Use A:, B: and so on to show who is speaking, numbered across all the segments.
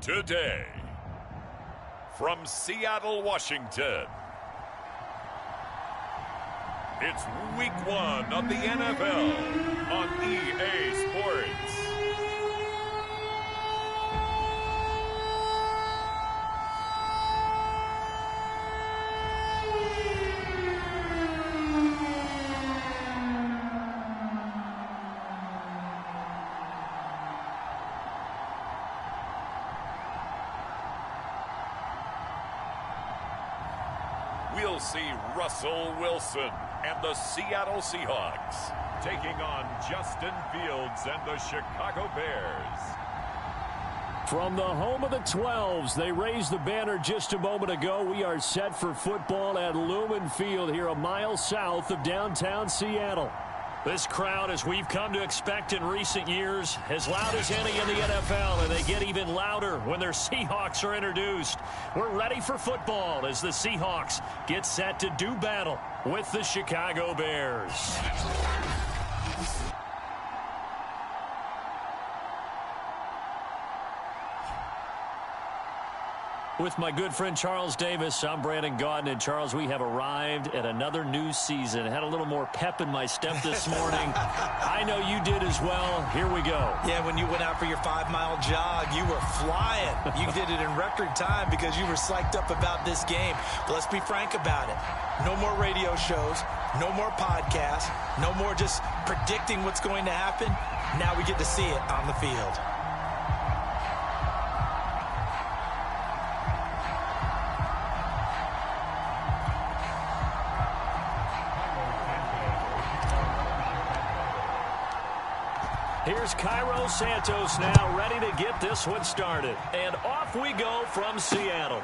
A: Today, from Seattle, Washington, it's Week 1 of the NFL on EA Sports. We'll see Russell Wilson and the Seattle Seahawks taking on Justin Fields and the Chicago Bears.
B: From the home of the 12s, they raised the banner just a moment ago. We are set for football at Lumen Field here a mile south of downtown Seattle. This crowd, as we've come to expect in recent years, as loud as any in the NFL, and they get even louder when their Seahawks are introduced. We're ready for football as the Seahawks get set to do battle with the Chicago Bears. With my good friend Charles Davis, I'm Brandon Gaudin. And Charles, we have arrived at another new season. Had a little more pep in my step this morning. I know you did as well. Here we go.
C: Yeah, when you went out for your 5-mile jog, you were flying. You did it in record time because you were psyched up about this game. But let's be frank about it. No more radio shows, no more podcasts, no more just predicting what's going to happen. Now we get to see it on the field.
B: Here's Cairo Santos now ready to get this one started. And off we go from Seattle.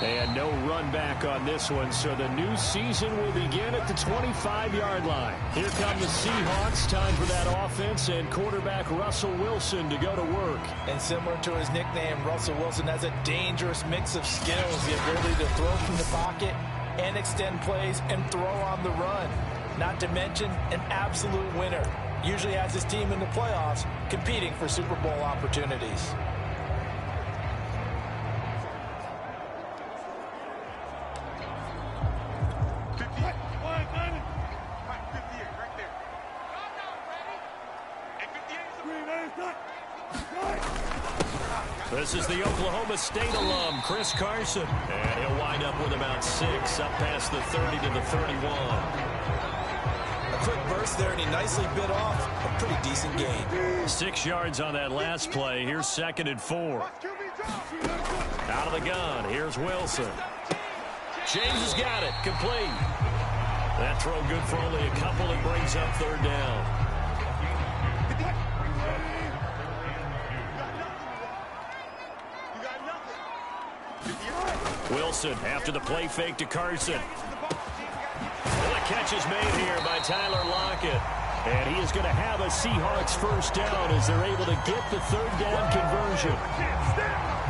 B: And no run back on this one, so the new season will begin at the 25-yard line. Here come the Seahawks. Time for that offense and quarterback Russell Wilson to go to work.
C: And similar to his nickname, Russell Wilson has a dangerous mix of skills. The ability to throw from the pocket and extend plays and throw on the run. Not to mention an absolute winner. Usually has his team in the playoffs competing for Super Bowl opportunities.
B: This is the Oklahoma State alum, Chris Carson. And he'll wind up with about 6 up past the 30 to the 31.
C: Quick burst there, and he nicely bit off a pretty decent gain.
B: 6 yards on that last play. Here's 2nd and 4. Out of the gun. Here's Wilson. James has got it. Complete. That throw good for only a couple. It brings up 3rd down. Wilson after the play fake to Carson. Catch is made here by Tyler Lockett. And he is going to have a Seahawks first down as they're able to get the 3rd down conversion.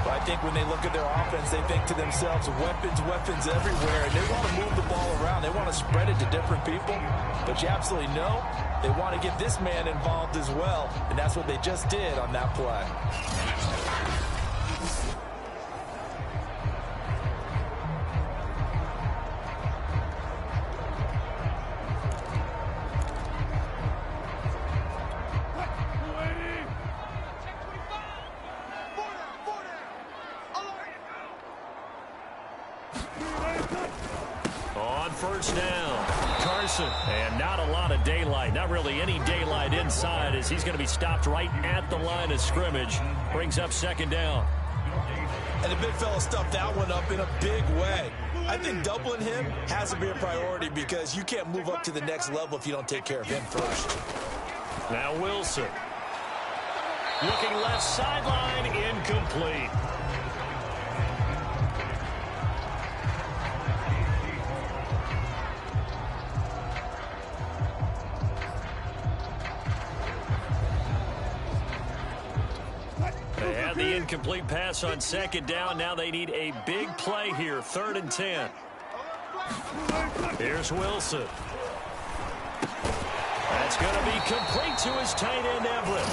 C: Well, I think when they look at their offense, they think to themselves, weapons everywhere. And they want to move the ball around. They want to spread it to different people. But you absolutely know they want to get this man involved as well. And that's what they just did on that play.
B: First down, Carson, and not a lot of daylight, not really any daylight inside as he's going to be stopped right at the line of scrimmage. Brings up 2nd down.
C: And the big fella stuffed that one up in a big way. I think doubling him has to be a priority because you can't move up to the next level if you don't take care of him first.
B: Now Wilson. Looking left sideline, incomplete. They had the incomplete pass on 2nd down. Now they need a big play here. 3rd and 10. Here's Wilson. That's going to be complete to his tight end, Everett.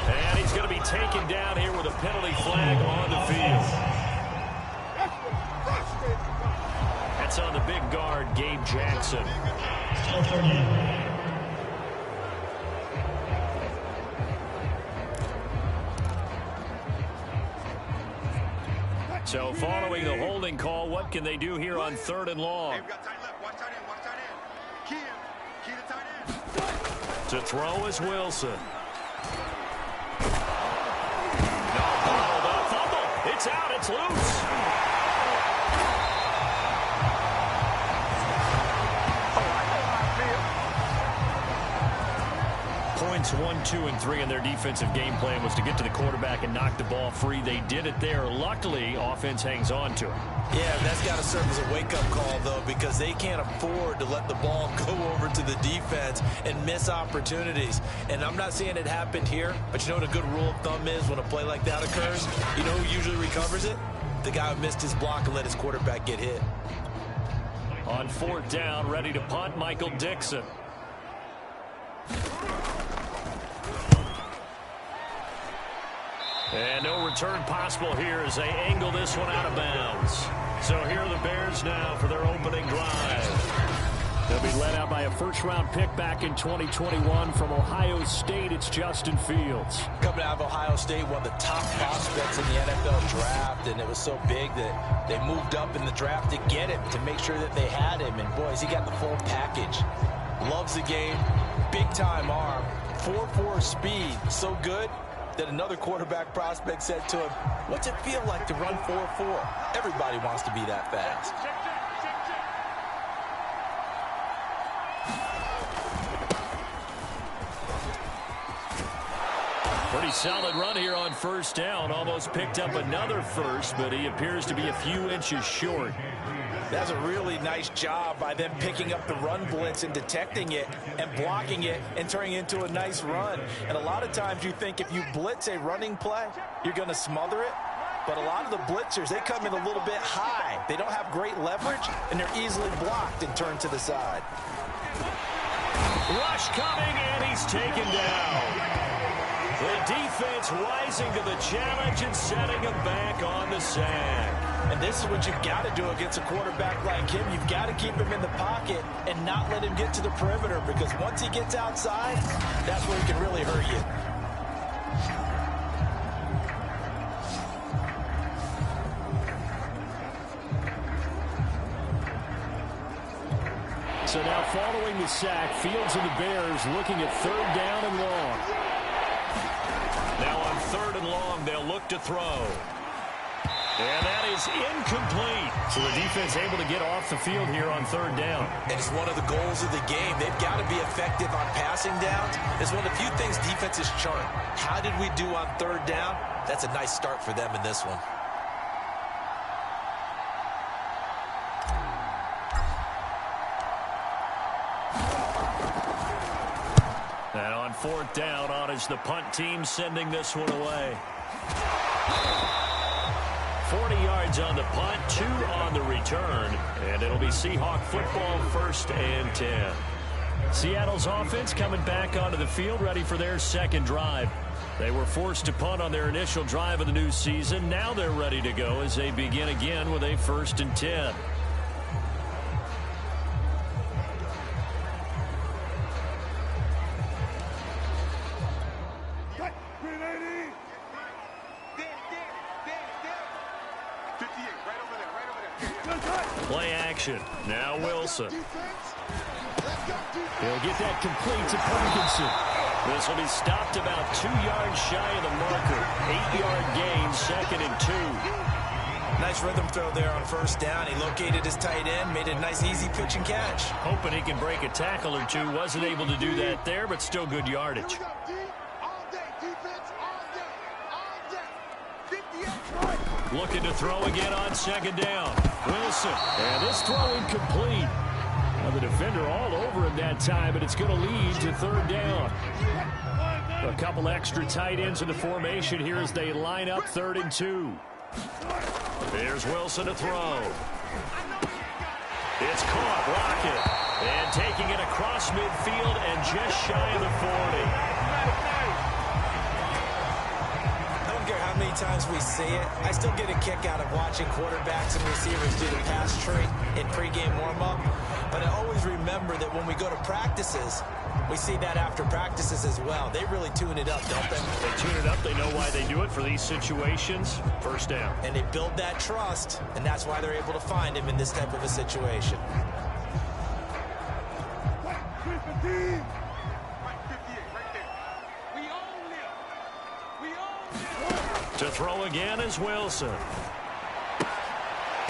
B: And he's going to be taken down here with a penalty flag on the field. That's on the big guard, Gabe Jackson. So following the holding call, what can they do here on 3rd and long? To throw is Wilson. No, fumble. It's out. It's loose. Points 1, 2, and 3 in their defensive game plan was to get to the quarterback and knock the ball free. They did it there. Luckily, offense hangs on to it.
C: Yeah, that's got to serve as a wake-up call, though, because they can't afford to let the ball go over to the defense and miss opportunities. And I'm not saying it happened here, but you know what a good rule of thumb is when a play like that occurs? You know who usually recovers it? The guy who missed his block and let his quarterback get hit.
B: On 4th down, ready to punt, Michael Dixon. And no return possible here as they angle this one out of bounds. So here are the Bears now for their opening drive. They'll be led out by a first-round pick back in 2021 from Ohio State. It's Justin Fields.
C: Coming out of Ohio State, one of the top prospects in the NFL draft, and it was so big that they moved up in the draft to get him, to make sure that they had him. And, boys, he got the full package. Loves the game, big-time arm, 4.4 speed, so good that another quarterback prospect said to him, "What's it feel like to run 4.4? Everybody wants to be that fast."
B: Pretty solid run here on 1st down. Almost picked up another first, but he appears to be a few inches short.
C: That's a really nice job by them picking up the run blitz and detecting it and blocking it and turning it into a nice run. And a lot of times you think if you blitz a running play, you're going to smother it. But a lot of the blitzers, they come in a little bit high. They don't have great leverage, and they're easily blocked and turned to the side.
B: Rush coming, and he's taken down. The defense rising to the challenge and setting him back on the sack.
C: And this is what you've got to do against a quarterback like him. You've got to keep him in the pocket and not let him get to the perimeter, because once he gets outside, that's where he can really hurt you.
B: So now following the sack, Fields and the Bears looking at 3rd down and long. Now on 3rd and long, they'll look to throw. And that is incomplete. So the defense able to get off the field here on 3rd down.
C: And it's one of the goals of the game. They've got to be effective on passing downs. It's one of the few things defenses chart. How did we do on 3rd down? That's a nice start for them in this one.
B: And on 4th down, on is the punt team sending this one away. 40 yards on the punt, 2 on the return, and it'll be Seahawk football, 1st and 10. Seattle's offense coming back onto the field, ready for their 2nd drive. They were forced to punt on their initial drive of the new season. Now they're ready to go as they begin again with a 1st and 10. Play action. Now Wilson. He'll get that complete to Parkinson. This will be stopped about 2 yards shy of the marker. 8-yard gain, 2nd and 2.
C: Nice rhythm throw there on 1st down. He located his tight end, made a nice easy pitch and catch.
B: Hoping he can break a tackle or two. Wasn't able to do that there, but still good yardage. Looking to throw again on 2nd down. Wilson. And this throw incomplete. Now the defender all over him that time, but it's going to lead to 3rd down. A couple extra tight ends in the formation here as they line up 3rd and 2. There's Wilson to throw. It's caught. Rocket. And taking it across midfield and just shy of the 40.
C: many times we see it. I still get a kick out of watching quarterbacks and receivers do the pass tree in pregame warm-up. But I always remember that when we go to practices, we see that after practices as well. They really tune it up, don't they?
B: They tune it up. They know why they do it for these situations. First down.
C: And they build that trust, and that's why they're able to find him in this type of a situation.
B: To throw again is Wilson.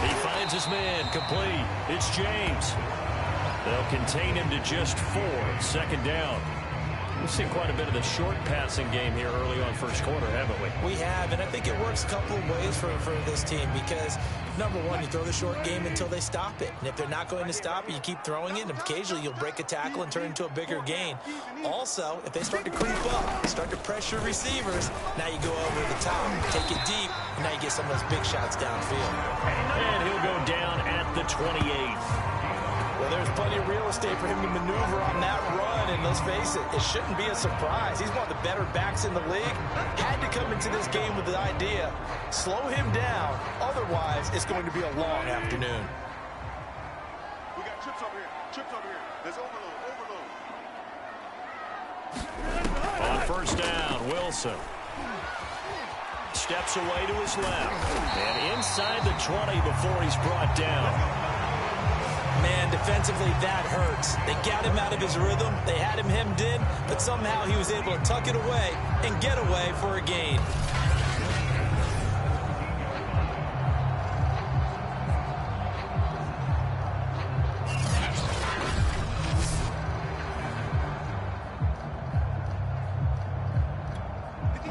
B: He finds his man, complete. It's James. They'll contain him to just 4. Second down. We've seen quite a bit of the short passing game here early on first quarter, haven't we?
C: We have, and I think it works a couple of ways for this team because, number one, you throw the short game until they stop it. And if they're not going to stop it, you keep throwing it, and occasionally you'll break a tackle and turn into a bigger gain. Also, if they start to creep up, start to pressure receivers, now you go over the top, take it deep, and now you get some of those big shots downfield.
B: And he'll go down at the 28th.
C: Well, there's plenty of real estate for him to maneuver on that run, and let's face it, it shouldn't be a surprise. He's one of the better backs in the league. Had to come into this game with the idea, slow him down, otherwise it's going to be a long afternoon.
D: We got chips over here, There's overload.
B: On first down, Wilson steps away to his left, and inside the 20 before he's brought down.
C: Man, defensively, that hurts. They got him out of his rhythm. They had him hemmed in, but somehow he was able to tuck it away and get away for a gain.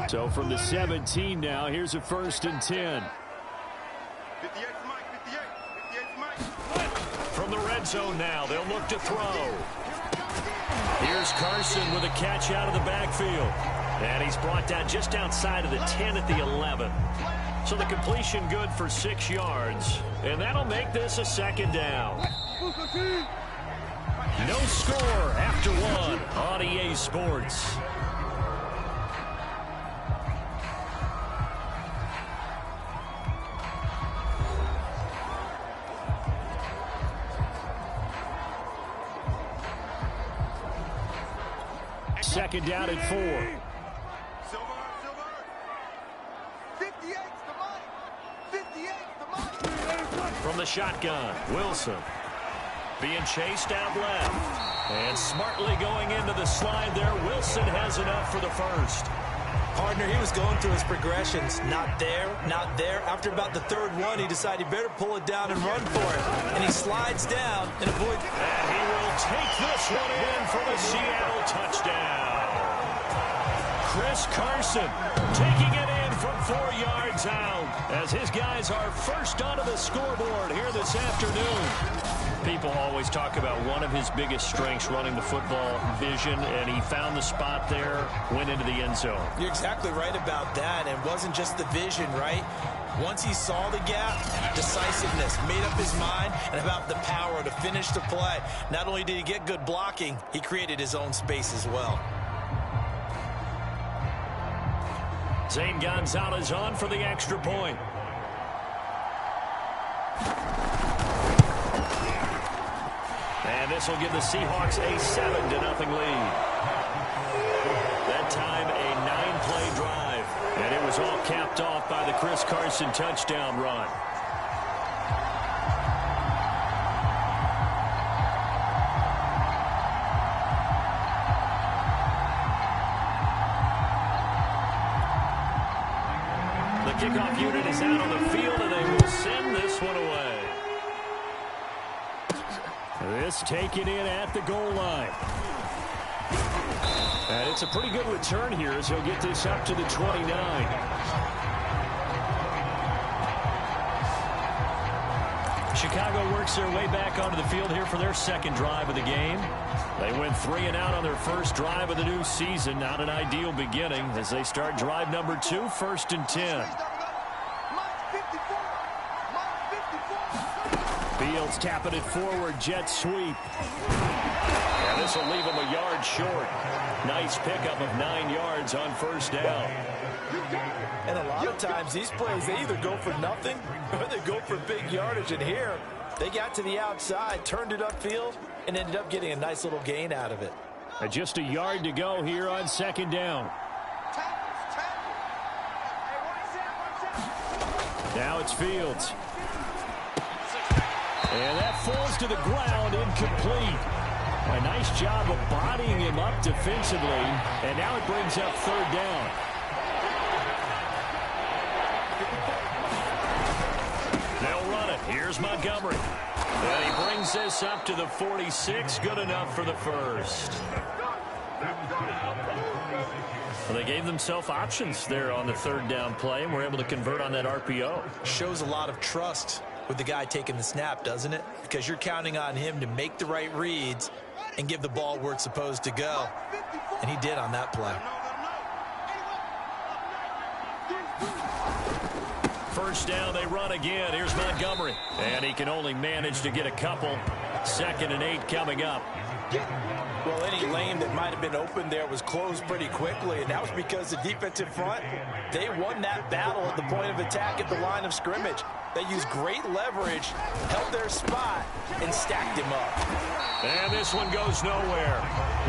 B: So from the 17 now, here's a 1st and 10.
D: 58 for Mike, 58 for Mike.
B: From the red zone now, they'll look to throw. Here's Carson with a catch out of the backfield. And he's brought down just outside of the 10 at the 11. So the completion good for 6 yards. And that'll make this a 2nd down. No score after 1 on EA Sports. Second down at 4.
D: Silver. 58's the Mike. 58's the Mike.
B: From the shotgun, Wilson being chased out left. And smartly going into the slide there. Wilson has enough for the first.
C: Partner, he was going through his progressions. Not there, not there. After about the 3rd one, he decided he better pull it down and run for it. And he slides down and avoids.
B: And he will take this one in for the Seattle touchdown. Chris Carson taking it in from 4 yards out as his guys are first onto the scoreboard here this afternoon. People always talk about one of his biggest strengths running the football, vision, and he found the spot there, went into the end zone.
C: You're exactly right about that. And it wasn't just the vision, right? Once he saw the gap, decisiveness, made up his mind, and about the power to finish the play. Not only did he get good blocking, he created his own space as well.
B: Zane Gonzalez on for the extra point. And this will give the Seahawks a 7-0 lead. That time a 9-play drive. And it was all capped off by the Chris Carson touchdown run. The kickoff unit is out on the field, and they will send this one away. This taken in at the goal line. And it's a pretty good return here as he'll get this up to the 29. Chicago works their way back onto the field here for their 2nd drive of the game. They went 3 and out on their first drive of the new season. Not an ideal beginning as they start drive number 2, 1st and 10. Fields tapping it forward, jet sweep. And this will leave him a yard short. Nice pickup of 9 yards on first down.
C: And a lot of times these plays, they either go for nothing or they go for big yardage. And here, they got to the outside, turned it upfield, and ended up getting a nice little gain out of it.
B: Just a yard to go here on second down. Now it's Fields. And that falls to the ground, incomplete. A nice job of bodying him up defensively, and now it brings up third down. They'll run it. Here's Montgomery. And he brings this up to the 46. Good enough for the first. Well, they gave themselves options there on the third down play, and were able to convert on that RPO.
C: Shows a lot of trust with the guy taking the snap, doesn't it? Because you're counting on him to make the right reads and give the ball where it's supposed to go. And he did on that play.
B: First down, they run again. Here's Montgomery. And he can only manage to get a couple. 2nd and 8 coming up.
C: Well, any lane that might have been open there was closed pretty quickly, and that was because the defensive front, they won that battle at the point of attack at the line of scrimmage. They used great leverage, held their spot, and stacked him up.
B: And this one goes nowhere.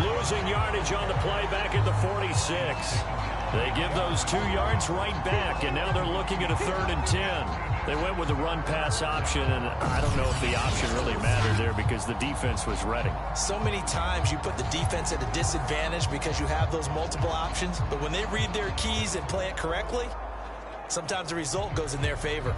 B: Losing yardage on the play back at the 46. They give those 2 yards right back, and now they're looking at a 3rd and 10. They went with the run-pass option, and I don't know if the option really mattered there because the defense was ready.
C: So many times you put the defense at a disadvantage because you have those multiple options, but when they read their keys and play it correctly, sometimes the result goes in their favor.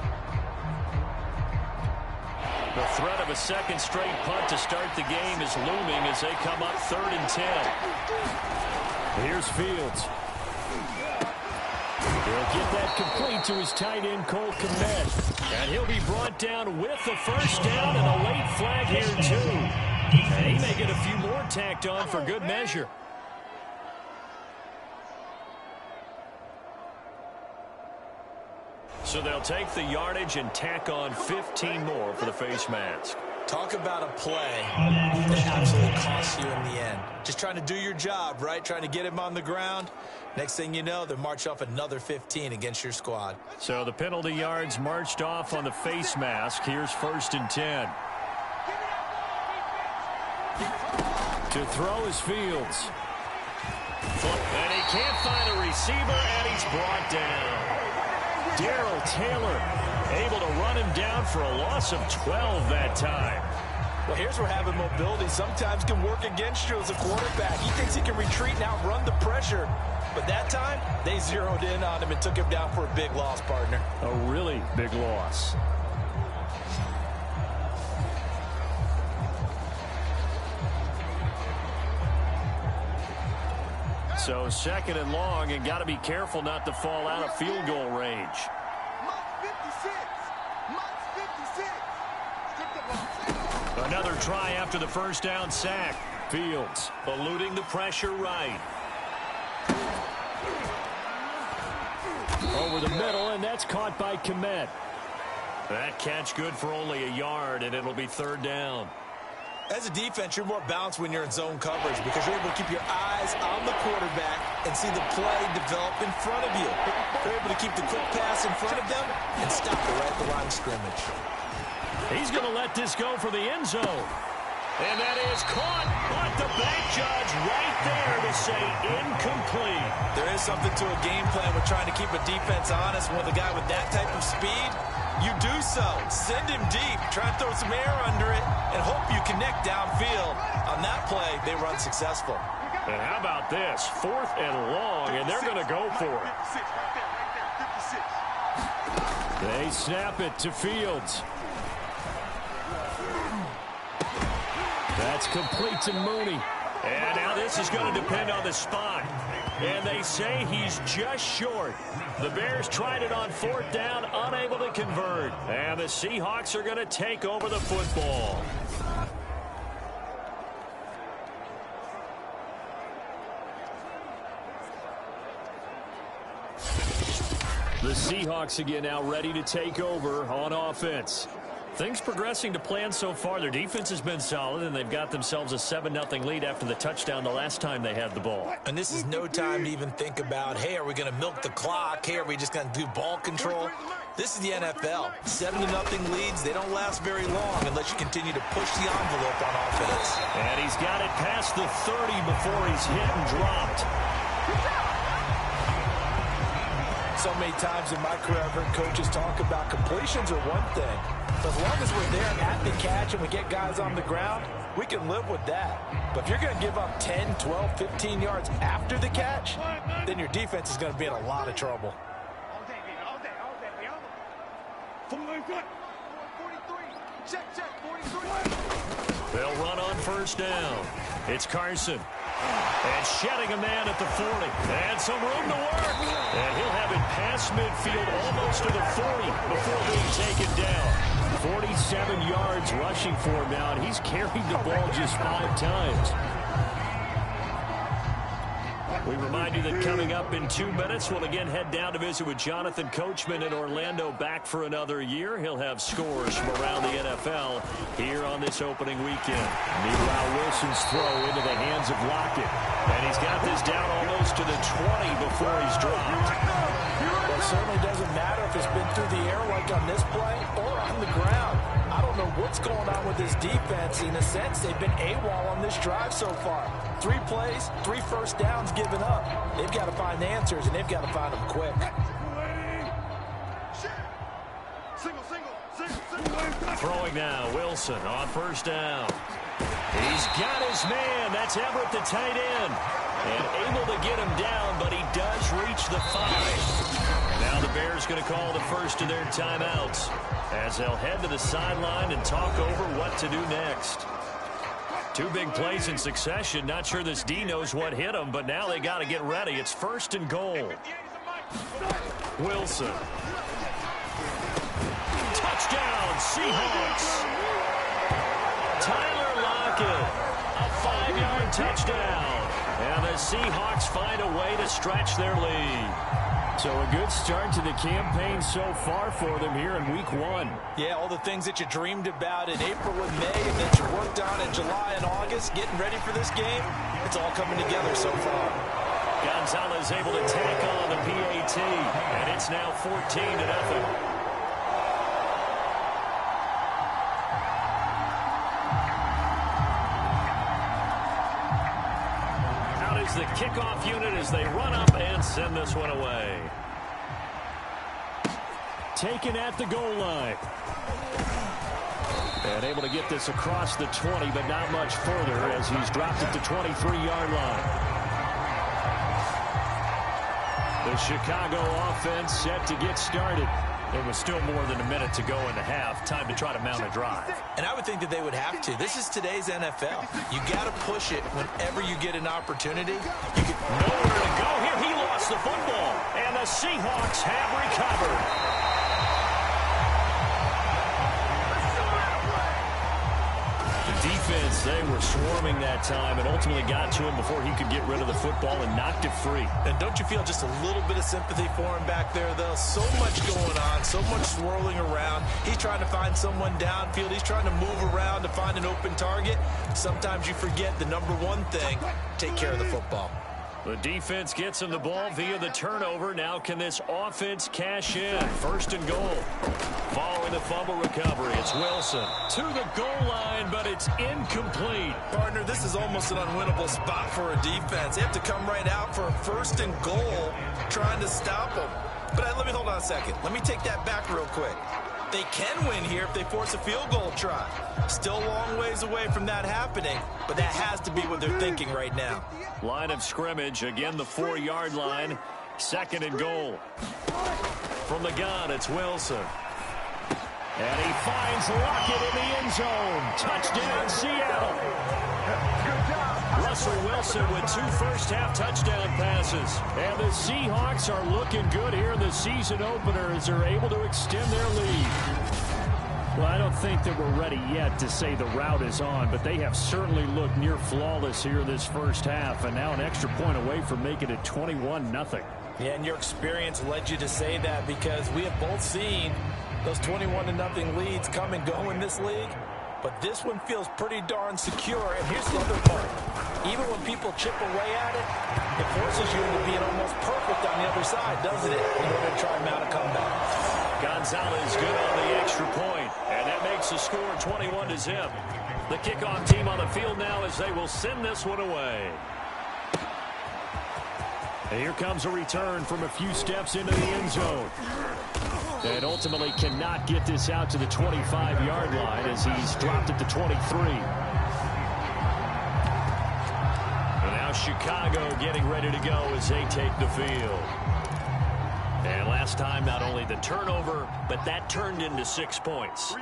B: The threat of a second straight punt to start the game is looming as they come up 3rd and 10. Here's Fields. He'll get that complete to his tight end, Cole Kmet. And he'll be brought down with the first down and a late flag here, too. And he may get a few more tacked on for good measure. So they'll take the yardage and tack on 15 more for the face mask.
C: Talk about a play that absolutely costs you in the end. Just trying to do your job, right? Trying to get him on the ground. Next thing you know, they march off another 15 against your squad.
B: So the penalty yards marched off on the face mask. Here's 1st and 10. To throw is Fields. And he can't find a receiver, and he's brought down. Darrell Taylor able to run him down for a loss of 12 that time.
C: Well, here's where having mobility sometimes can work against you as a quarterback. He thinks he can retreat and outrun the pressure. But that time, they zeroed in on him and took him down for a big loss, partner.
B: A really big loss. So 2nd and long, and got to be careful not to fall out of field goal range. Another try after the first down sack. Fields eluding the pressure right. Over the middle, and that's caught by Kmet. That catch good for only a yard, and it'll be 3rd down.
C: As a defense, you're more balanced when you're in zone coverage because you're able to keep your eyes on the quarterback and see the play develop in front of you. You're able to keep the quick pass in front of them and stop it right at the line of scrimmage.
B: He's going to let this go for the end zone. And that is caught, but the back judge right there to say incomplete.
C: There is something to a game plan with trying to keep a defense honest. With a guy with that type of speed, you do so. Send him deep. Try and throw some air under it and hope you connect downfield. On that play, they run successful.
B: And how about this? 4th and long, and they're going to go for it. They snap it to Fields. That's complete to Mooney. And now this is going to depend on the spot. And they say he's just short. The Bears tried it on 4th down, unable to convert. And the Seahawks are going to take over the football. The Seahawks again now ready to take over on offense. Things progressing to plan so far. Their defense has been solid, and they've got themselves a 7-0 lead after the touchdown the last time they had the ball.
C: And this is no time to even think about, hey, are we going to milk the clock? Hey, are we just going to do ball control? This is the NFL. 7-0 leads, they don't last very long unless you continue to push the envelope on offense.
B: And he's got it past the 30 before he's hit and dropped.
C: So many times in my career, I've heard coaches talk about completions are one thing. But as long as we're there at the catch and we get guys on the ground, we can live with that. But if you're going to give up 10, 12, 15 yards after the catch, then your defense is going to be in a lot of trouble.
B: They'll run on first down. It's Carson. And shedding a man at the 40. And some room to work. And he'll have it past midfield almost to the 40 before being taken down. 47 yards rushing for him now, and he's carried the ball just 5 times. We remind you that coming up in 2 minutes, we'll again head down to visit with Jonathan Coachman in Orlando, back for another year. He'll have scores from around the NFL here on this opening weekend. Meanwhile, Wilson's throw into the hands of Lockett. And he's got this down almost to the 20 before he's dropped.
C: Well, it certainly doesn't matter if it's been through the air like on this play or on the ground. I don't know what's going on with this defense. In a sense, they've been AWOL on this drive so far. 3 plays, 3 first downs given up. They've got to find the answers, and they've got to find them quick.
B: Throwing now, Wilson on first down. He's got his man. That's Everett, the tight end. And able to get him down, but he does reach the 5. Now the Bears going to call the first of their timeouts as they'll head to the sideline and talk over what to do next. 2 big plays in succession. Not sure this D knows what hit him, but now they got to get ready. It's first and goal. Wilson. Touchdown, Seahawks. Tyler Lockett, a 5-yard touchdown. And the Seahawks find a way to stretch their lead. So a good start to the campaign so far for them here in week 1.
C: Yeah, all the things that you dreamed about in April and May and that you worked on in July and August, getting ready for this game, it's all coming together so far.
B: Gonzalez able to tack on the PAT, and it's now 14-0. The kickoff unit as they run up and send this one away. Taken at the goal line. And able to get this across the 20, but not much further as he's dropped at the 23-yard line. The Chicago offense set to get started. There was still more than a minute to go in the half. Time to try to mount a drive.
C: And I would think that they would have to. This is today's NFL. You got to push it whenever you get an opportunity.
B: Nowhere to go here. He lost the football. And the Seahawks have recovered. Defense, they were swarming that time and ultimately got to him before he could get rid of the football and knocked it free.
C: And don't you feel just a little bit of sympathy for him back there, though? So much going on, so much swirling around. He's trying to find someone downfield. He's trying to move around to find an open target. Sometimes you forget the number one thing, take care of the football.
B: The defense gets him the ball via the turnover. Now can this offense cash in? First and goal. Following the fumble recovery, it's Wilson to the goal line, but it's incomplete.
C: Partner, this is almost an unwinnable spot for a defense. They have to come right out for a first and goal, trying to stop them. But let me hold on a second. Let me take that back real quick. They can win here if they force a field goal try. Still a long ways away from that happening, but that has to be what they're thinking right now.
B: Line of scrimmage, again the 4-yard line. Second and goal. From the gun, it's Wilson. And he finds Lockett in the end zone. Touchdown, Seattle. Russell Wilson with 2 first-half touchdown passes. And the Seahawks are looking good here in the season opener as they're able to extend their lead. Well, I don't think that we're ready yet to say the route is on, but they have certainly looked near flawless here this first half, and now an extra point away from making it 21-0.
C: Yeah, and your experience led you to say that because we have both seen Those 21-0 leads come and go in this league, but this one feels pretty darn secure. And here's the other part. Even when people chip away at it, it forces you into being almost perfect on the other side, doesn't it, in order to try and mount a comeback.
B: Gonzalez good on the extra point, and that makes the score 21-0. The kickoff team on the field now as they will send this one away. And here comes a return from a few steps into the end zone. And ultimately cannot get this out to the 25-yard line as he's dropped it to 23. And now Chicago getting ready to go as they take the field. And last time, not only the turnover, but that turned into 6 points.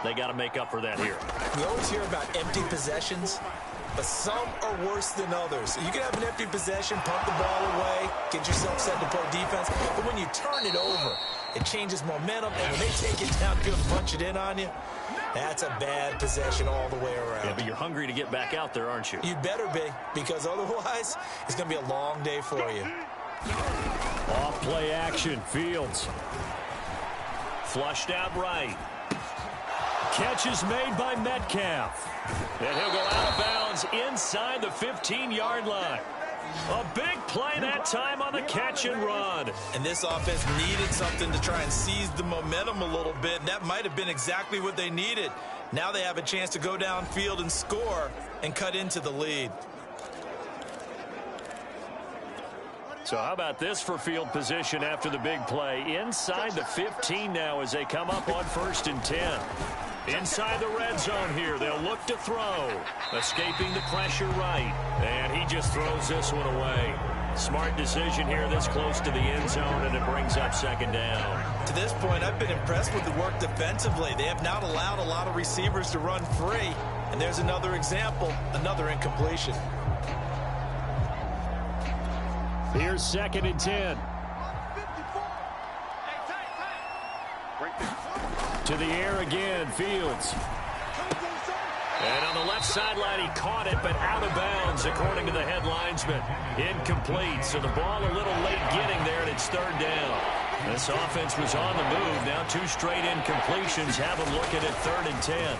B: They got to make up for that here.
C: We always hear about empty possessions, but some are worse than others. You can have an empty possession, pump the ball away, get yourself set to play defense, but when you turn it over, it changes momentum, and when they take it down good and punch it in on you, that's a bad possession all the way around.
B: Yeah, but you're hungry to get back out there, aren't you?
C: You better be, because otherwise, it's going to be a long day for you.
B: Off play action, Fields. Flushed out right. Catch is made by Metcalf. And he'll go out of bounds inside the 15-yard line. A big play that time on the catch and run.
C: And this offense needed something to try and seize the momentum a little bit, and that might have been exactly what they needed. Now they have a chance to go downfield and score and cut into the lead.
B: So how about this for field position after the big play? Inside the 15 now as they come up on 1st and 10. Inside the red zone here, they'll look to throw. Escaping the pressure right. And he just throws this one away. Smart decision here this close to the end zone, and it brings up 2nd down.
C: To this point, I've been impressed with the work defensively. They have not allowed a lot of receivers to run free. And there's another example, another incompletion.
B: Here's 2nd and 10. To the air again, Fields. And on the left sideline, he caught it, but out of bounds, according to the head linesman. Incomplete, so the ball a little late getting there, and it's 3rd down. This offense was on the move. Now 2 straight incompletions have him looking at 3rd and 10.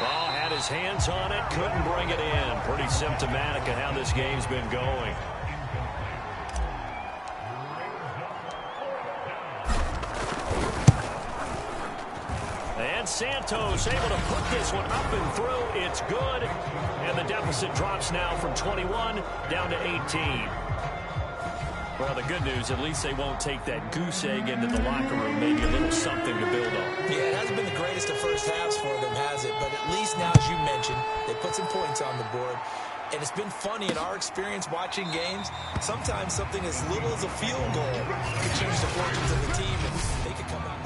B: Oh, had his hands on it, couldn't bring it in. Pretty symptomatic of how this game's been going. And Santos able to put this one up and through. It's good. And the deficit drops now from 21 down to 18. Well, the good news, at least they won't take that goose egg into the locker room. Maybe a little something to build on.
C: Yeah, it hasn't been the greatest of first halves for them, has it? But at least now, as you mentioned, they put some points on the board. And it's been funny in our experience watching games. Sometimes something as little as a field goal could change the fortunes of the team, and they could come out.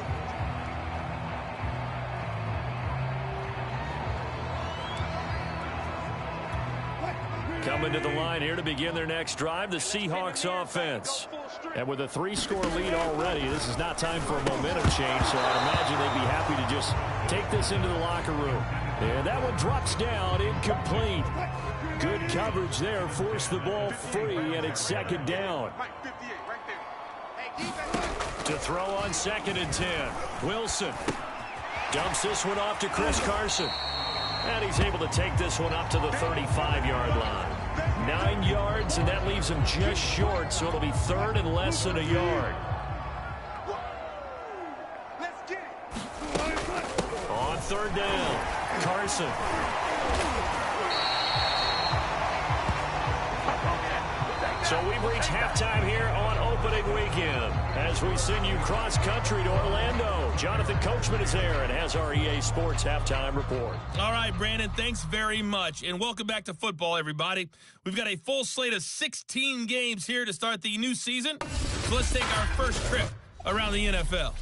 B: Coming to the line here to begin their next drive, the Seahawks offense. And with a 3-score lead already, this is not time for a momentum change, so I'd imagine they'd be happy to just take this into the locker room. And that one drops down, incomplete. Good coverage there, forced the ball free, and it's 2nd down. To throw on 2nd and 10, Wilson dumps this one off to Chris Carson. And he's able to take this one up to the 35-yard line. 9 yards, and that leaves him just short, so it'll be 3rd and less than a yard. On 3rd down, Carson. So we've reached halftime here on opening weekend as we send you cross-country to Orlando. Jonathan Coachman is there and has our EA Sports halftime report.
E: All right, Brandon, thanks very much. And welcome back to football, everybody. We've got a full slate of 16 games here to start the new season. So let's take our first trip around the NFL.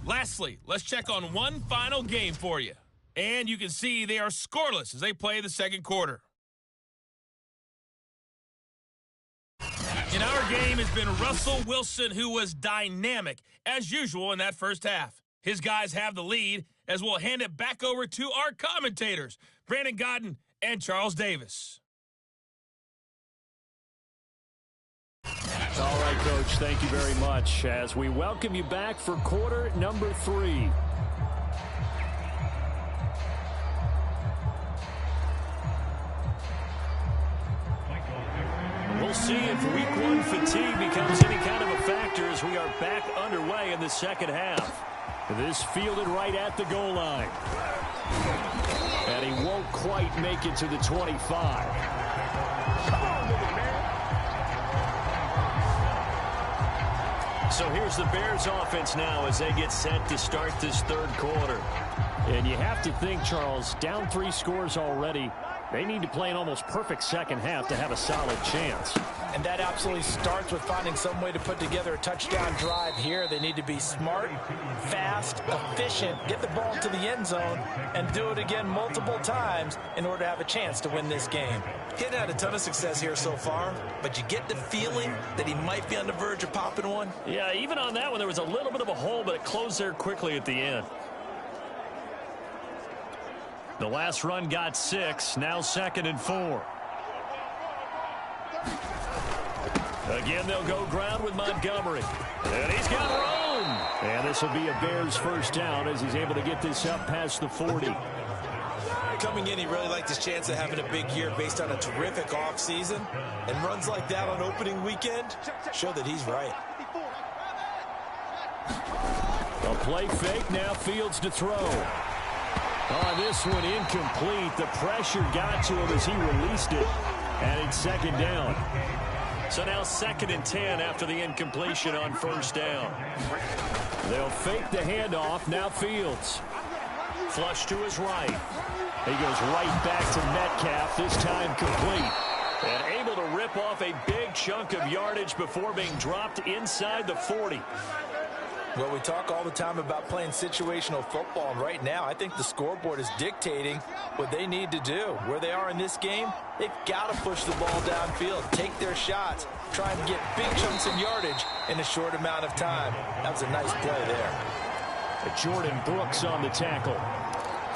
E: Lastly, let's check on one final game for you. And you can see they are scoreless as they play the second quarter. In our game has been Russell Wilson, who was dynamic, as usual, in that first half. His guys have the lead, as we'll hand it back over to our commentators, Brandon Godden and Charles Davis.
B: All right, Coach, thank you very much as we welcome you back for quarter number 3. We'll see if week 1 fatigue becomes any kind of a factor as we are back underway in the second half. This fielded right at the goal line. And he won't quite make it to the 25. So here's the Bears offense now as they get set to start this third quarter. And you have to think, Charles, down 3 scores already. They need to play an almost perfect second half to have a solid chance.
C: And that absolutely starts with finding some way to put together a touchdown drive here. They need to be smart, fast, efficient, get the ball to the end zone, and do it again multiple times in order to have a chance to win this game. He hadn't had a ton of success here so far, but you get the feeling that he might be on the verge of popping one.
B: Yeah, even on that one, there was a little bit of a hole, but it closed there quickly at the end. The last run got 6, now 2nd and 4. Again, they'll go ground with Montgomery. And he's got room. And this will be a Bears first down as he's able to get this up past the 40.
C: Coming in, he really liked his chance of having a big year based on a terrific offseason. And runs like that on opening weekend show that he's right.
B: A play fake, now Fields to throw. On this one, incomplete. The pressure got to him as he released it. And it's 2nd down. So now 2nd and 10 after the incompletion on first down. They'll fake the handoff. Now Fields. Flush to his right. He goes right back to Metcalf, this time complete. And able to rip off a big chunk of yardage before being dropped inside the 40.
C: Well, we talk all the time about playing situational football, and right now I think the scoreboard is dictating what they need to do. Where they are in this game, they've got to push the ball downfield, take their shots, try and get big chunks of yardage in a short amount of time. That was a nice play there.
B: Jordan Brooks on the tackle.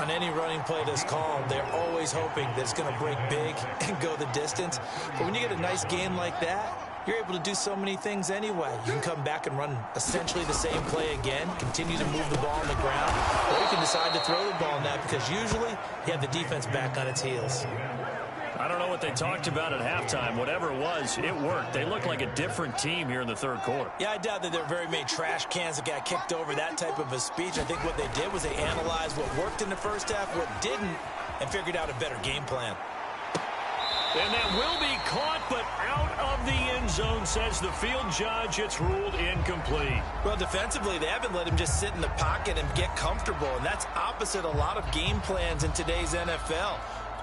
C: On any running play that's called, they're always hoping that it's going to break big and go the distance. But when you get a nice game like that, you're able to do so many things anyway. You can come back and run essentially the same play again, continue to move the ball on the ground, or you can decide to throw the ball now because usually you have the defense back on its heels.
B: I don't know what they talked about at halftime. Whatever it was, it worked. They look like a different team here in the third quarter.
C: Yeah, I doubt that there are very many trash cans that got kicked over, that type of a speech. I think what they did was they analyzed what worked in the first half, what didn't, and figured out a better game plan.
B: And that will be caught, but out of the end zone, says the field judge. It's ruled incomplete.
C: Well, defensively, they haven't let him just sit in the pocket and get comfortable, and that's opposite a lot of game plans in today's NFL.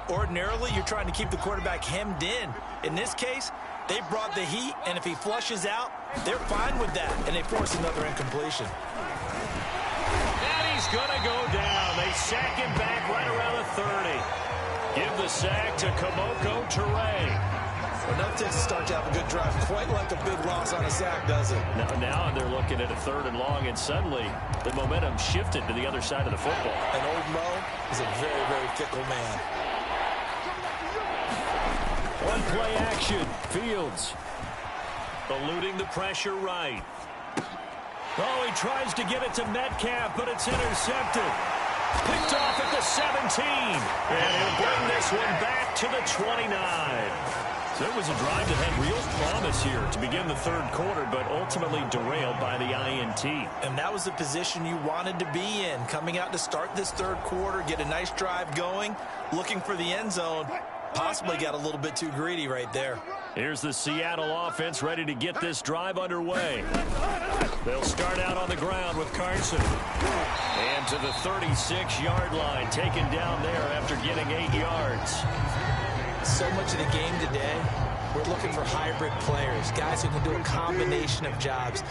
C: Ordinarily, you're trying to keep the quarterback hemmed in. In this case, they brought the heat, and if he flushes out, they're fine with that, and they force another incompletion.
B: And he's going to go down. They sack him back right around the 30. Give the sack to Kamoko Toure.
C: Well, nothing starts to have a good drive, quite like a big loss on a sack, does it?
B: Now they're looking at a 3rd and long, and suddenly the momentum shifted to the other side of the football.
C: And old Mo is a very, very fickle man.
B: One play action. Fields eluding the pressure right. Oh, he tries to get it to Metcalf, but it's intercepted. Picked off at the 17. And he'll bring this one back to the 29. So it was a drive that had real promise here to begin the third quarter, but ultimately derailed by the INT.
C: And that was the position you wanted to be in. Coming out to start this third quarter, get a nice drive going, looking for the end zone. Possibly got a little bit too greedy right there.
B: Here's the Seattle offense ready to get this drive underway. They'll start out on the ground with Carson. And to the 36-yard line, taken down there after getting 8 yards.
C: So much of the game today, we're looking for hybrid players, guys who can do a combination of jobs.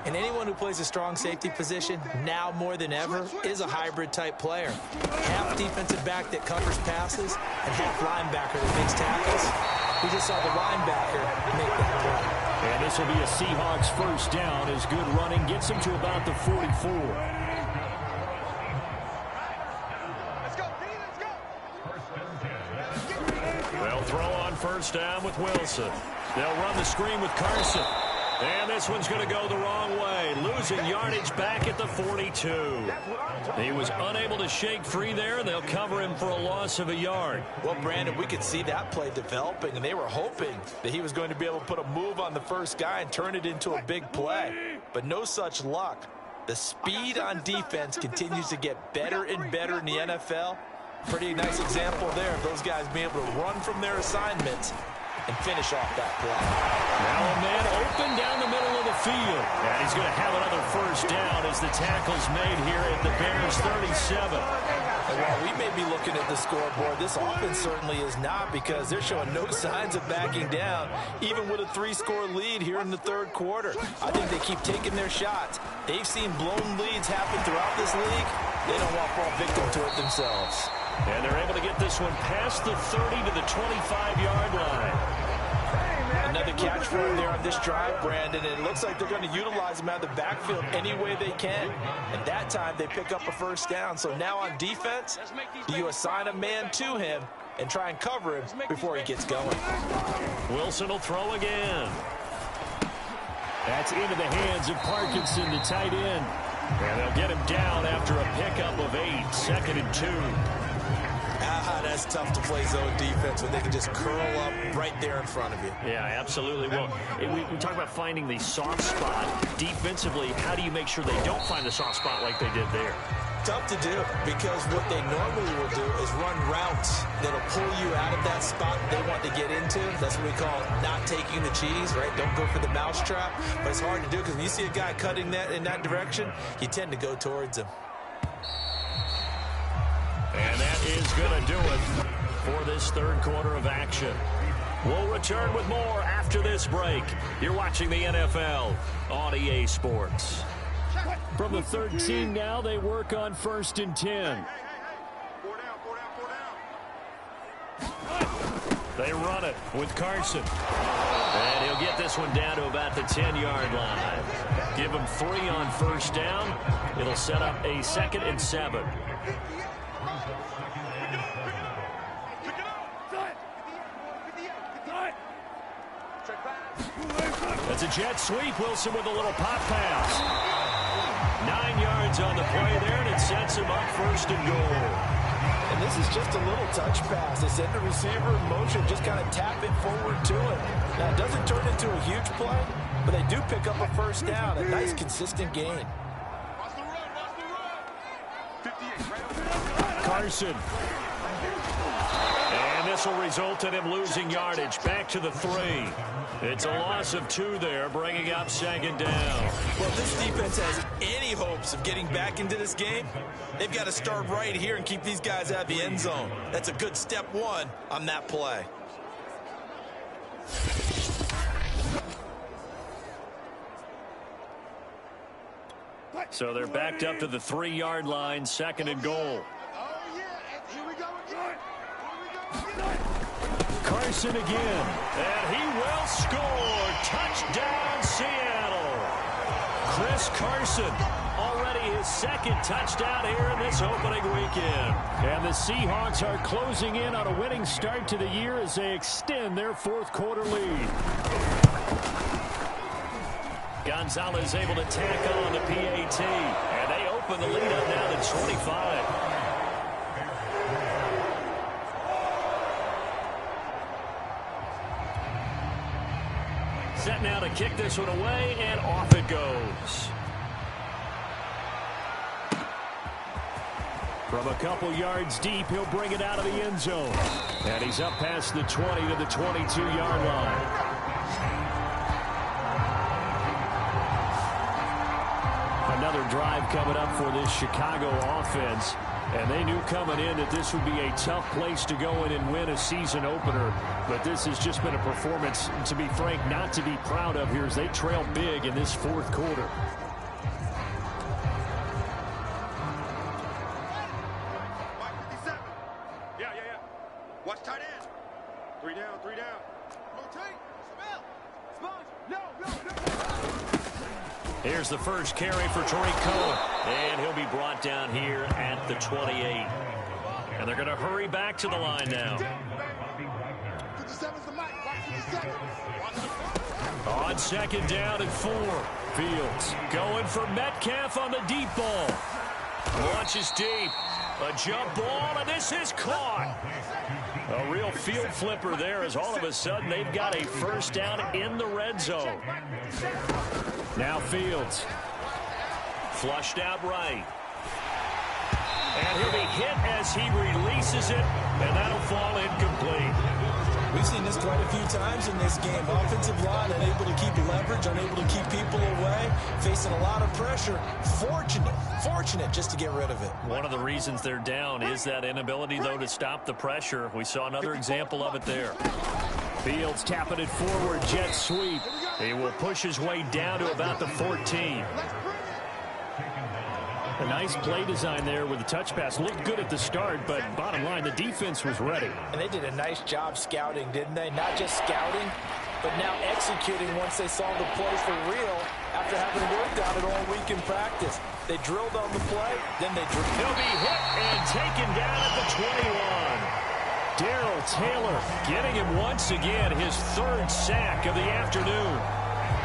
C: And anyone who plays a strong safety position, now more than ever, is a hybrid-type player. Half defensive back that covers passes, and half linebacker that makes tackles. We just saw the linebacker make that work.
B: And this will be a Seahawks first down as good running gets them to about the 44. They'll throw on first down with Wilson. They'll run the screen with Carson. And this one's going to go the wrong way. Losing yardage back at the 42. He was unable to shake free there, and they'll cover him for a loss of a yard.
C: Well, Brandon, we could see that play developing, and they were hoping that he was going to be able to put a move on the first guy and turn it into a big play. But no such luck. The speed on defense continues to get better and better in the NFL. Pretty nice example there of those guys being able to run from their assignments and finish off that play.
B: Now a man open down the middle of the field. And he's going to have another first down as the tackle's made here at the Bears 37.
C: And while we may be looking at the scoreboard, this offense certainly is not, because they're showing no signs of backing down, even with a 3-score lead here in the third quarter. I think they keep taking their shots. They've seen blown leads happen throughout this league. They don't want to fall victim to it themselves.
B: And they're able to get this one past the 30 to the 25-yard line.
C: Another catch for him there on this drive, Brandon, and it looks like they're going to utilize him out of the backfield any way they can. And that time they pick up a first down. So now on defense, do you assign a man to him and try and cover him before he gets going?
B: Wilson will throw again. That's into the hands of Parkinson, the tight end. And they'll get him down after a pickup of 8, 2nd and 2.
C: That's tough to play zone defense when they can just curl up right there in front of you.
B: Yeah, absolutely. Well, we talk about finding the soft spot. Defensively, how do you make sure they don't find the soft spot like they did there?
C: Tough to do, because what they normally will do is run routes that'll pull you out of that spot they want to get into. That's what we call not taking the cheese, right? Don't go for the mousetrap. But it's hard to do, because when you see a guy cutting that in that direction, you tend to go towards him.
B: And that is going to do it for this third quarter of action. We'll return with more after this break. You're watching the NFL on EA Sports. From the 13 now, they work on 1st and 10. They run it with Carson. And he'll get this one down to about the 10-yard line. Give him 3 on first down. It'll set up a 2nd and 7. That's a jet sweep. Wilson with a little pop pass. 9 yards on the play there, and it sets him up 1st and goal.
C: And this is just a little touch pass. They send the receiver in motion, just kind of tap it forward to it. Now, it doesn't turn into a huge play, but they do pick up a first down. A nice, consistent gain.
B: Carson. And this will result in him losing yardage back to the 3. It's a loss of 2 there, bringing up 2nd down.
C: Well, if this defense has any hopes of getting back into this game, they've got to start right here and keep these guys out of the end zone. That's a good step 1 on that play.
B: So they're backed up to the 3-yard line, 2nd and goal. Carson again, and he will score. Touchdown, Seattle. Chris Carson, already his 2nd touchdown here in this opening weekend. And the Seahawks are closing in on a winning start to the year as they extend their 4th quarter lead. Gonzalez able to tack on the PAT, and they open the lead up now to 25. Set now to kick this one away, and off it goes. From a couple yards deep, he'll bring it out of the end zone. And he's up past the 20 to the 22-yard line. Another drive coming up for this Chicago offense. And they knew coming in that this would be a tough place to go in and win a season opener. But this has just been a performance, to be frank, not to be proud of here as they trail big in this 4th quarter.
D: Yeah. Watch tight end. 3 down. Rotate. Smell. Sponge. No.
B: Here's the first carry for Tariq Cohen. And he'll be brought down here at the 28. And they're going to hurry back to the line now. On second down and 4. Fields going for Metcalf on the deep ball. Launches deep. A jump ball, and this is caught. A real field flipper there as all of a sudden they've got a first down in the red zone. Now Fields. Flushed out right. And he'll be hit as he releases it, and that'll fall incomplete.
C: We've seen this quite a few times in this game. Offensive line unable to keep leverage, unable to keep people away, facing a lot of pressure. Fortunate just to get rid of it.
B: One of the reasons they're down is that inability, though, to stop the pressure. We saw another example of it there. Fields tapping it forward, jet sweep. He will push his way down to about the 14. A nice play design there with the touch pass. Looked good at the start, but bottom line, the defense was ready.
C: And they did a nice job scouting, didn't they? Not just scouting, but now executing once they saw the play for real after having worked on it all week in practice. They drilled on the play, then they drilled.
B: He'll be hit and taken down at the 21. Darrell Taylor getting him once again, his 3rd sack of the afternoon.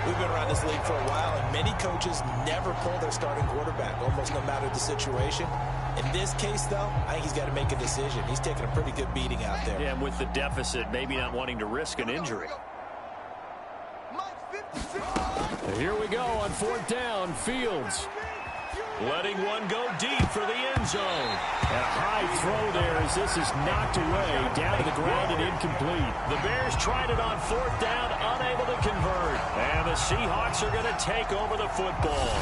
C: We've been around this league for a while, and many coaches never pull their starting quarterback, almost no matter the situation. In this case, though, I think he's got to make a decision. He's taking a pretty good beating out there.
B: Yeah, and with the deficit, maybe not wanting to risk an injury. Here we go on 4th down. Fields letting one go deep for the end zone. And a high throw there as this is knocked away, down to the ground and incomplete. The Bears tried it on 4th down, unable to convert. And the Seahawks are going to take over the football.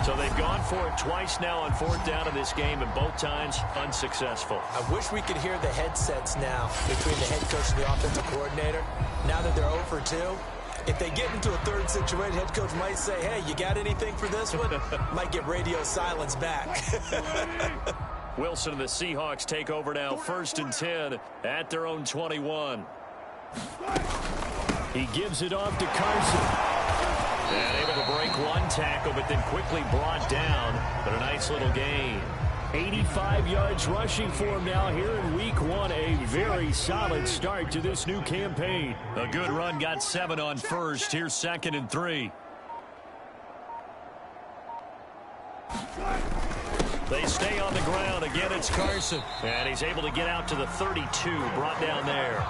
B: So they've gone for it twice now on 4th down in this game, and both times unsuccessful.
C: I wish we could hear the headsets now between the head coach and the offensive coordinator. Now that they're 0 for 2. If they get into a 3rd situation, head coach might say, hey, you got anything for this one? Might get radio silence back.
B: Wilson and the Seahawks take over now, 1st and 10 at their own 21. He gives it off to Carson. And able to break one tackle, but then quickly brought down. But a nice little gain. 85 yards rushing for him now here in week 1. A very solid start to this new campaign. A good run, got 7 on 1st. Here's 2nd and 3. They stay on the ground. Again, it's Carson. And he's able to get out to the 32, brought down there.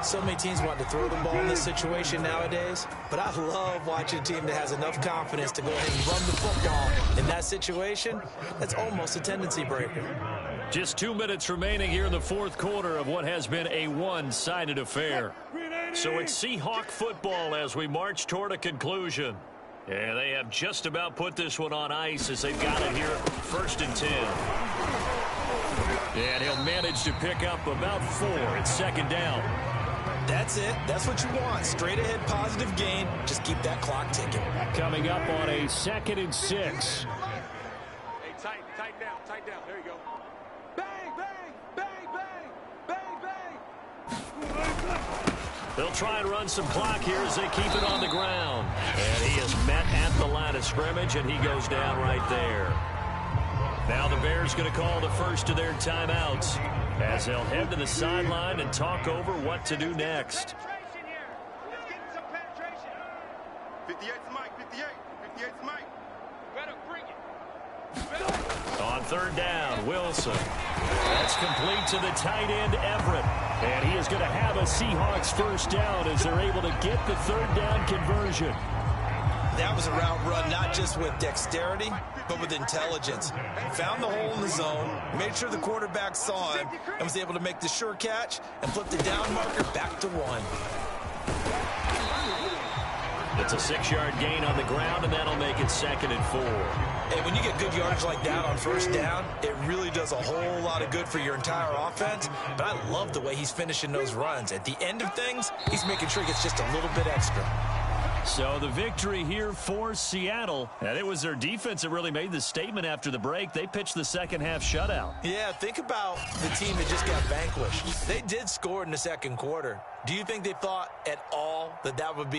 C: So many teams want to throw the ball in this situation nowadays, but I love watching a team that has enough confidence to go ahead and run the football in that situation. That's almost a tendency breaker.
B: Just 2 minutes remaining here in the 4th quarter of what has been a one-sided affair. So it's Seahawk football as we march toward a conclusion. And they have just about put this one on ice as they've got it here, 1st and 10. And he'll manage to pick up about 4. It's 2nd down.
C: That's it. That's what you want. Straight ahead positive gain. Just keep that clock ticking.
B: Coming up on a 2nd and 6.
D: Hey, tighten down. There you go. Bang, bang, bang, bang, bang, bang.
B: They'll try and run some clock here as they keep it on the ground. And he is met at the line of scrimmage, and he goes down right there. Now the Bears going to call the first of their timeouts as they'll head to the sideline and talk over what to do next.
D: 58's Mike, 58's Mike.
F: Better bring it.
B: On 3rd down, Wilson. That's complete to the tight end, Everett. And he is going to have a Seahawks first down as they're able to get the 3rd down conversion.
C: That was a route run not just with dexterity, but with intelligence. Found the hole in the zone, made sure the quarterback saw him, and was able to make the sure catch and flip the down marker back to 1.
B: It's a 6-yard gain on the ground, and that'll make it 2nd and 4.
C: Hey, when you get good yardage like that on 1st down, it really does a whole lot of good for your entire offense. But I love the way he's finishing those runs. At the end of things, he's making sure he gets just a little bit extra.
B: So the victory here for Seattle. And it was their defense that really made the statement after the break. They pitched the second half shutout.
C: Yeah, think about the team that just got vanquished. They did score in the 2nd quarter. Do you think they thought at all that that would be